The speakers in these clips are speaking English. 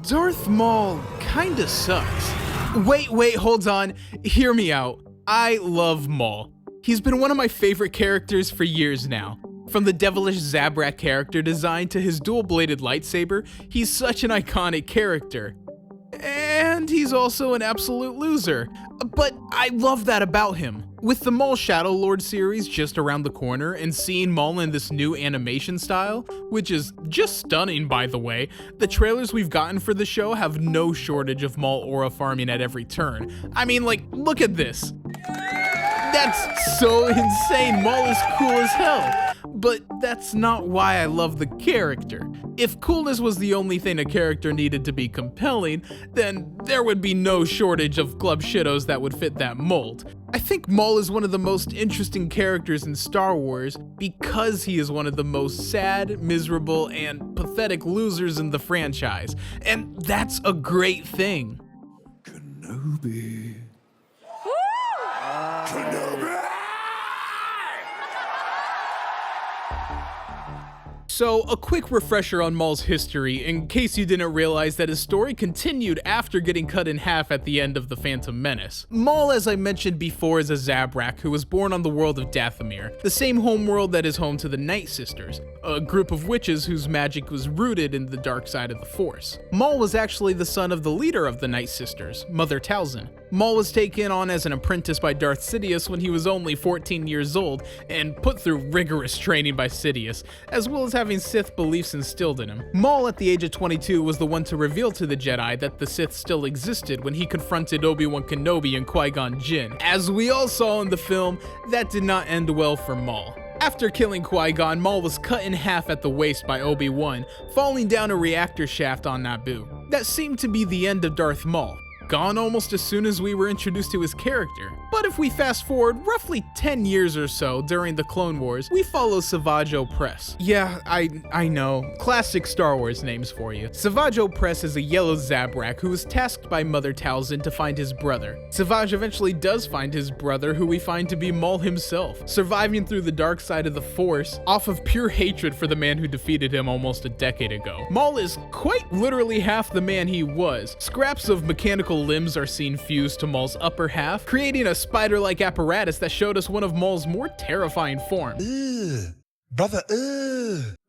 Darth Maul kinda sucks. Wait, hold on. Hear me out. I love Maul. He's been one of my favorite characters for years now. From the devilish Zabrak character design to his dual-bladed lightsaber, he's such an iconic character. And he's also an absolute loser. But I love that about him. With the Maul Shadow Lord series just around the corner and seeing Maul in this new animation style, which is just stunning by the way, the trailers we've gotten for the show have no shortage of Maul aura farming at every turn. I mean, like, look at this. That's so insane. Maul is cool as hell. But that's not why I love the character. If coolness was the only thing a character needed to be compelling, then there would be no shortage of club shittos that would fit that mold. I think Maul is one of the most interesting characters in Star Wars because he is one of the most sad, miserable, and pathetic losers in the franchise. And that's a great thing. Kenobi. Kenobi! So, a quick refresher on Maul's history, in case you didn't realize that his story continued after getting cut in half at the end of the Phantom Menace. Maul, as I mentioned before, is a Zabrak who was born on the world of Dathomir, the same homeworld that is home to the Night Sisters, a group of witches whose magic was rooted in the dark side of the Force. Maul was actually the son of the leader of the Night Sisters, Mother Talzin. Maul was taken on as an apprentice by Darth Sidious when he was only 14 years old and put through rigorous training by Sidious, as well as having Sith beliefs instilled in him. Maul at the age of 22 was the one to reveal to the Jedi that the Sith still existed when he confronted Obi-Wan Kenobi and Qui-Gon Jinn. As we all saw in the film, that did not end well for Maul. After killing Qui-Gon, Maul was cut in half at the waist by Obi-Wan, falling down a reactor shaft on Naboo. That seemed to be the end of Darth Maul, gone almost as soon as we were introduced to his character. But if we fast forward roughly 10 years or so during the Clone Wars, we follow Savage Opress. Yeah, I know, classic Star Wars names for you. Savage Opress is a yellow Zabrak who is tasked by Mother Talzin to find his brother. Savage eventually does find his brother, who we find to be Maul himself, surviving through the dark side of the Force off of pure hatred for the man who defeated him almost a decade ago. Maul is quite literally half the man he was. Scraps of mechanical limbs are seen fused to Maul's upper half, creating a spider-like apparatus that showed us one of Maul's more terrifying forms. Ugh. Brother,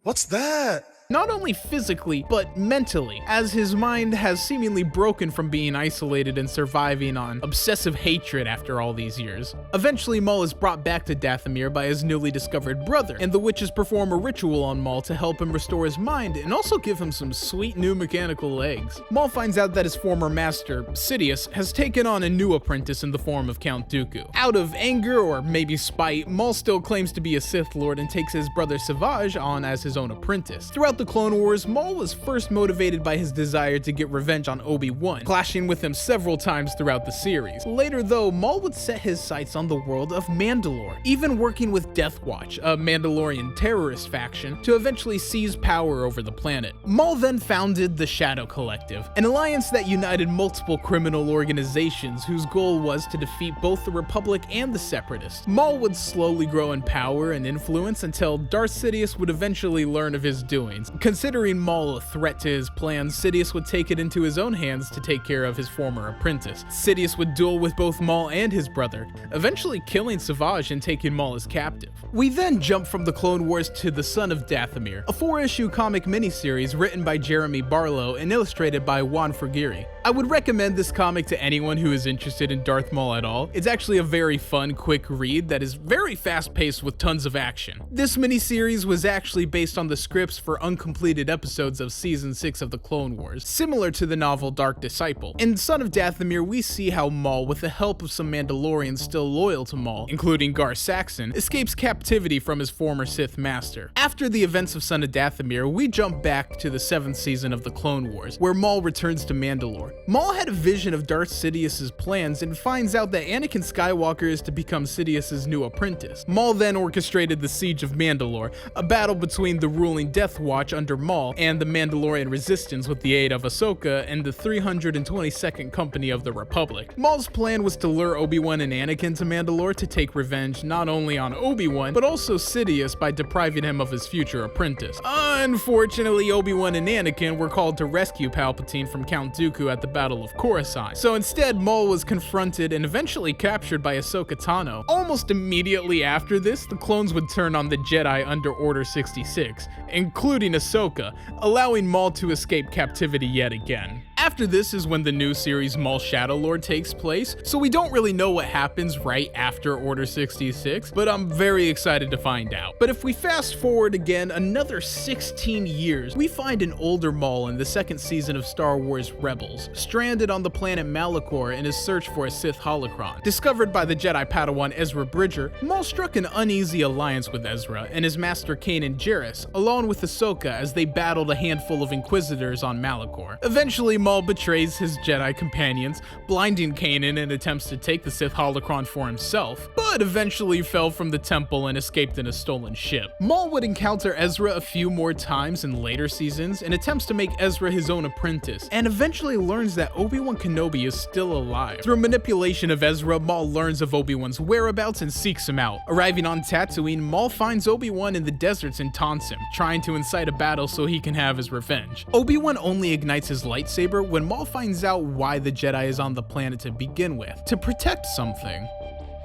what's that? Not only physically, but mentally, as his mind has seemingly broken from being isolated and surviving on obsessive hatred after all these years. Eventually, Maul is brought back to Dathomir by his newly discovered brother, and the witches perform a ritual on Maul to help him restore his mind and also give him some sweet new mechanical legs. Maul finds out that his former master, Sidious, has taken on a new apprentice in the form of Count Dooku. Out of anger or maybe spite, Maul still claims to be a Sith Lord and takes his brother Savage on as his own apprentice. Throughout the Clone Wars, Maul was first motivated by his desire to get revenge on Obi-Wan, clashing with him several times throughout the series. Later though, Maul would set his sights on the world of Mandalore, even working with Death Watch, a Mandalorian terrorist faction, to eventually seize power over the planet. Maul then founded the Shadow Collective, an alliance that united multiple criminal organizations whose goal was to defeat both the Republic and the Separatists. Maul would slowly grow in power and influence until Darth Sidious would eventually learn of his doings. Considering Maul a threat to his plans, Sidious would take it into his own hands to take care of his former apprentice. Sidious would duel with both Maul and his brother, eventually killing Savage and taking Maul as captive. We then jump from the Clone Wars to The Son of Dathomir, a 4-issue comic miniseries written by Jeremy Barlow and illustrated by Juan Frigeri. I would recommend this comic to anyone who is interested in Darth Maul at all. It's actually a very fun, quick read that is very fast-paced with tons of action. This miniseries was actually based on the scripts for uncompleted episodes of Season 6 of the Clone Wars, similar to the novel Dark Disciple. In Son of Dathomir, we see how Maul, with the help of some Mandalorians still loyal to Maul, including Gar Saxon, escapes captivity from his former Sith master. After the events of Son of Dathomir, we jump back to the 7th season of the Clone Wars, where Maul returns to Mandalore. Maul had a vision of Darth Sidious's plans and finds out that Anakin Skywalker is to become Sidious's new apprentice. Maul then orchestrated the Siege of Mandalore, a battle between the ruling Death Watch watch under Maul and the Mandalorian Resistance with the aid of Ahsoka and the 322nd Company of the Republic. Maul's plan was to lure Obi-Wan and Anakin to Mandalore to take revenge not only on Obi-Wan, but also Sidious by depriving him of his future apprentice. Unfortunately, Obi-Wan and Anakin were called to rescue Palpatine from Count Dooku at the Battle of Coruscant. So instead, Maul was confronted and eventually captured by Ahsoka Tano. Almost immediately after this, the clones would turn on the Jedi under Order 66, including Ahsoka, allowing Maul to escape captivity yet again. After this is when the new series Maul Shadow Lord takes place, so we don't really know what happens right after Order 66, but I'm very excited to find out. But if we fast forward again another 16 years, we find an older Maul in the second season of Star Wars Rebels, stranded on the planet Malachor in his search for a Sith holocron. Discovered by the Jedi Padawan Ezra Bridger, Maul struck an uneasy alliance with Ezra and his master Kanan Jarrus, along with Ahsoka as they battled a handful of Inquisitors on Malachor. Eventually, Maul betrays his Jedi companions, blinding Kanan in attempts to take the Sith holocron for himself, but eventually fell from the temple and escaped in a stolen ship. Maul would encounter Ezra a few more times in later seasons in attempts to make Ezra his own apprentice, and eventually learns that Obi-Wan Kenobi is still alive. Through manipulation of Ezra, Maul learns of Obi-Wan's whereabouts and seeks him out. Arriving on Tatooine, Maul finds Obi-Wan in the deserts and taunts him, trying to incite a battle so he can have his revenge. Obi-Wan only ignites his lightsaber when Maul finds out why the Jedi is on the planet to begin with, to protect something.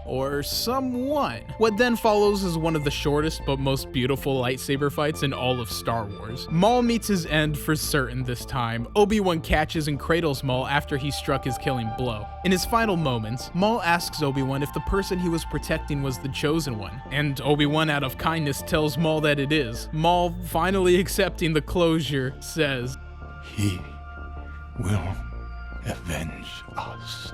Or someone. What then follows is one of the shortest but most beautiful lightsaber fights in all of Star Wars. Maul meets his end for certain this time. Obi-Wan catches and cradles Maul after he struck his killing blow. In his final moments, Maul asks Obi-Wan if the person he was protecting was the Chosen One, and Obi-Wan out of kindness tells Maul that it is. Maul, finally accepting the closure, says, He will avenge us.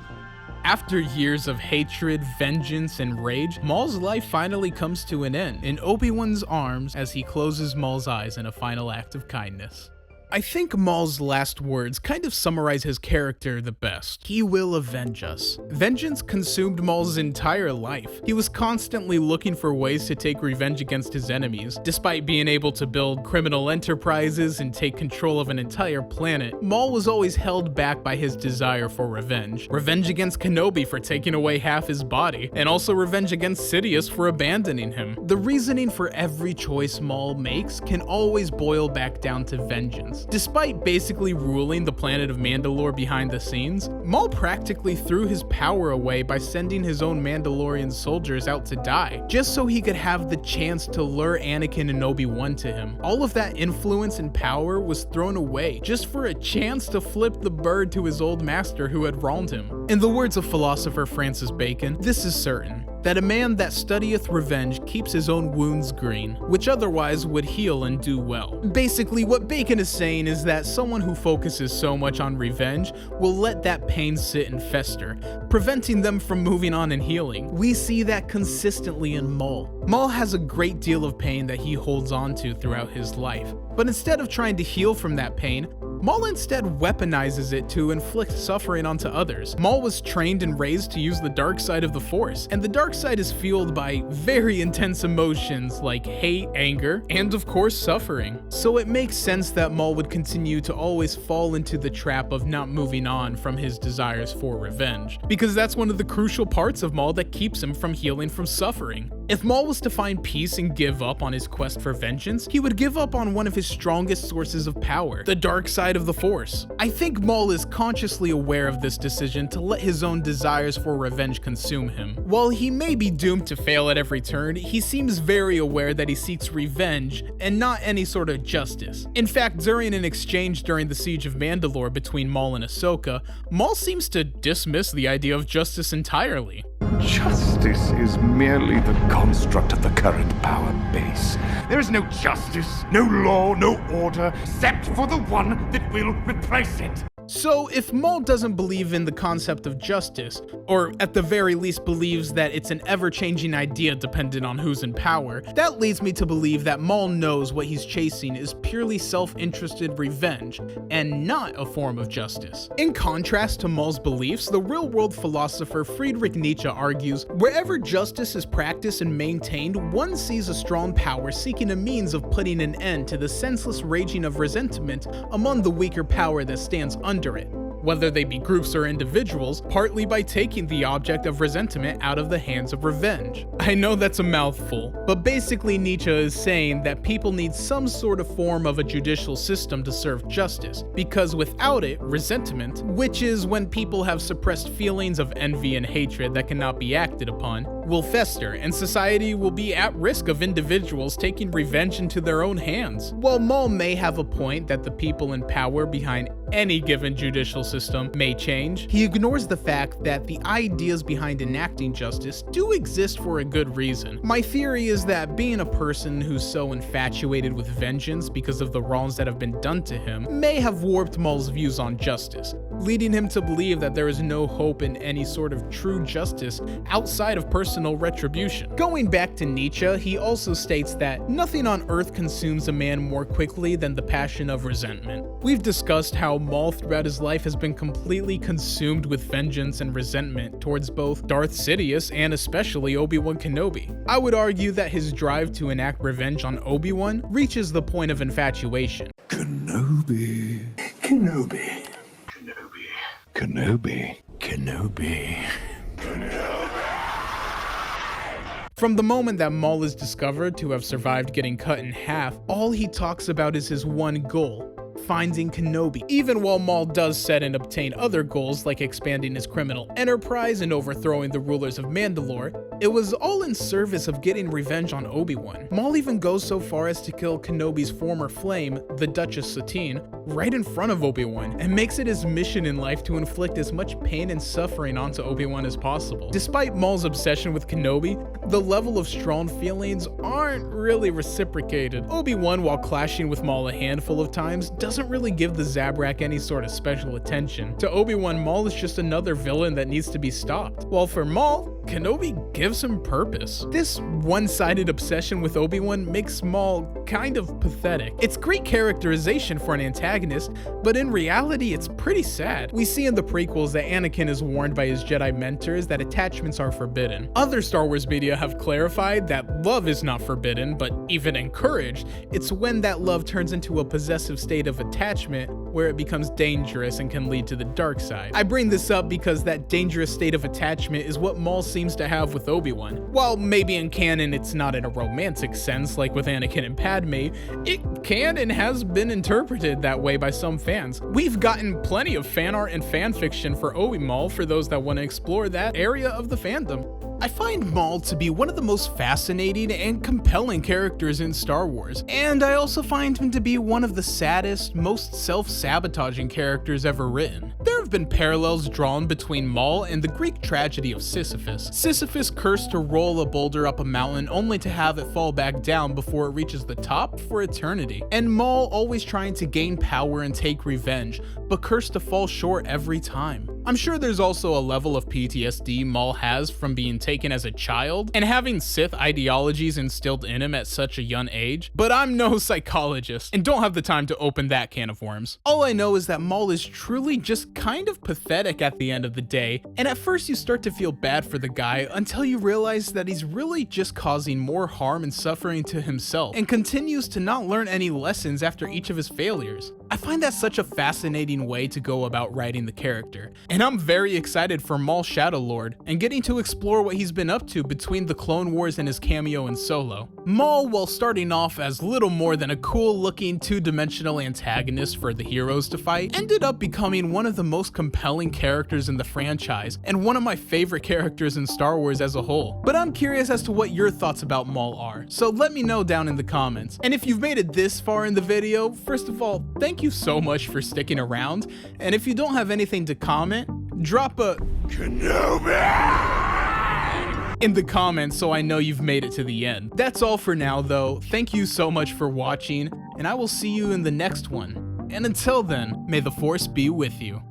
After years of hatred, vengeance, and rage, Maul's life finally comes to an end in Obi-Wan's arms as he closes Maul's eyes in a final act of kindness. I think Maul's last words kind of summarize his character the best. He will avenge us. Vengeance consumed Maul's entire life. He was constantly looking for ways to take revenge against his enemies. Despite being able to build criminal enterprises and take control of an entire planet, Maul was always held back by his desire for revenge. Revenge against Kenobi for taking away half his body, and also revenge against Sidious for abandoning him. The reasoning for every choice Maul makes can always boil back down to vengeance. Despite basically ruling the planet of Mandalore behind the scenes, Maul practically threw his power away by sending his own Mandalorian soldiers out to die, just so he could have the chance to lure Anakin and Obi-Wan to him. All of that influence and power was thrown away just for a chance to flip the bird to his old master who had wronged him. In the words of philosopher Francis Bacon, this is certain, that a man that studieth revenge keeps his own wounds green, which otherwise would heal and do well. Basically, what Bacon is saying is that someone who focuses so much on revenge will let that pain sit and fester, preventing them from moving on and healing. We see that consistently in Maul. Maul has a great deal of pain that he holds on to throughout his life, but instead of trying to heal from that pain, Maul instead weaponizes it to inflict suffering onto others. Maul was trained and raised to use the dark side of the Force, and the dark side is fueled by very intense emotions like hate, anger, and of course suffering. So it makes sense that Maul would continue to always fall into the trap of not moving on from his desires for revenge, because that's one of the crucial parts of Maul that keeps him from healing from suffering. If Maul was to find peace and give up on his quest for vengeance, he would give up on one of his strongest sources of power, the dark side of the Force. I think Maul is consciously aware of this decision to let his own desires for revenge consume him. While he may be doomed to fail at every turn, he seems very aware that he seeks revenge and not any sort of justice. In fact, during an exchange during the Siege of Mandalore between Maul and Ahsoka, Maul seems to dismiss the idea of justice entirely. Justice is merely the construct of the current power base. There is no justice, no law, no order, except for the one that will replace it. So if Maul doesn't believe in the concept of justice, or at the very least believes that it's an ever-changing idea dependent on who's in power, that leads me to believe that Maul knows what he's chasing is purely self-interested revenge, and not a form of justice. In contrast to Maul's beliefs, the real-world philosopher Friedrich Nietzsche argues, wherever justice is practiced and maintained, one sees a strong power seeking a means of putting an end to the senseless raging of resentment among the weaker power that stands under it, whether they be groups or individuals, partly by taking the object of resentment out of the hands of revenge. I know that's a mouthful, but basically Nietzsche is saying that people need some sort of form of a judicial system to serve justice, because without it, resentment, which is when people have suppressed feelings of envy and hatred that cannot be acted upon, will fester, and society will be at risk of individuals taking revenge into their own hands. While Maul may have a point that the people in power behind any given judicial system may change, he ignores the fact that the ideas behind enacting justice do exist for a good reason. My theory is that being a person who's so infatuated with vengeance because of the wrongs that have been done to him may have warped Maul's views on justice, leading him to believe that there is no hope in any sort of true justice outside of personal retribution. Going back to Nietzsche, he also states that nothing on earth consumes a man more quickly than the passion of resentment. We've discussed how Maul throughout his life has been completely consumed with vengeance and resentment towards both Darth Sidious and especially Obi-Wan Kenobi. I would argue that his drive to enact revenge on Obi-Wan reaches the point of infatuation. Kenobi. Kenobi. Kenobi. Kenobi. Kenobi. From the moment that Maul is discovered to have survived getting cut in half, all he talks about is his one goal: finding Kenobi. Even while Maul does set and obtain other goals like expanding his criminal enterprise and overthrowing the rulers of Mandalore, it was all in service of getting revenge on Obi-Wan. Maul even goes so far as to kill Kenobi's former flame, the Duchess Satine, right in front of Obi-Wan, and makes it his mission in life to inflict as much pain and suffering onto Obi-Wan as possible. Despite Maul's obsession with Kenobi, the level of strong feelings aren't really reciprocated. Obi-Wan, while clashing with Maul a handful of times, doesn't really give the Zabrak any sort of special attention. To Obi-Wan, Maul is just another villain that needs to be stopped. While for Maul, Kenobi gives him purpose. This one-sided obsession with Obi-Wan makes Maul kind of pathetic. It's great characterization for an antagonist, but in reality it's pretty sad. We see in the prequels that Anakin is warned by his Jedi mentors that attachments are forbidden. Other Star Wars media have clarified that love is not forbidden, but even encouraged. It's when that love turns into a possessive state of attachment where it becomes dangerous and can lead to the dark side. I bring this up because that dangerous state of attachment is what Maul seems to have with Obi-Wan. While maybe in canon it's not in a romantic sense like with Anakin and Padme, it can and has been interpreted that way by some fans. We've gotten plenty of fan art and fan fiction for Obi-Maul for those that want to explore that area of the fandom. I find Maul to be one of the most fascinating and compelling characters in Star Wars, and I also find him to be one of the saddest, most self-sabotaging characters ever written. There have been parallels drawn between Maul and the Greek tragedy of Sisyphus. Sisyphus cursed to roll a boulder up a mountain only to have it fall back down before it reaches the top for eternity. And Maul always trying to gain power and take revenge, but cursed to fall short every time. I'm sure there's also a level of PTSD Maul has from being taken as a child and having Sith ideologies instilled in him at such a young age, but I'm no psychologist and don't have the time to open that can of worms. All I know is that Maul is truly just kind of pathetic at the end of the day, and at first you start to feel bad for the guy until you realize that he's really just causing more harm and suffering to himself and continues to not learn any lessons after each of his failures. I find that such a fascinating way to go about writing the character, and I'm very excited for Maul Shadow Lord and getting to explore what he's been up to between the Clone Wars and his cameo in Solo. Maul, while starting off as little more than a cool-looking two-dimensional antagonist for the heroes to fight, ended up becoming one of the most compelling characters in the franchise and one of my favorite characters in Star Wars as a whole. But I'm curious as to what your thoughts about Maul are, so let me know down in the comments. And if you've made it this far in the video, first of all, thank you so much for sticking around, and if you don't have anything to comment, drop a Kenobi in the comments so I know you've made it to the end. That's all for now though. Thank you so much for watching, and I will see you in the next one. And until then, may the Force be with you.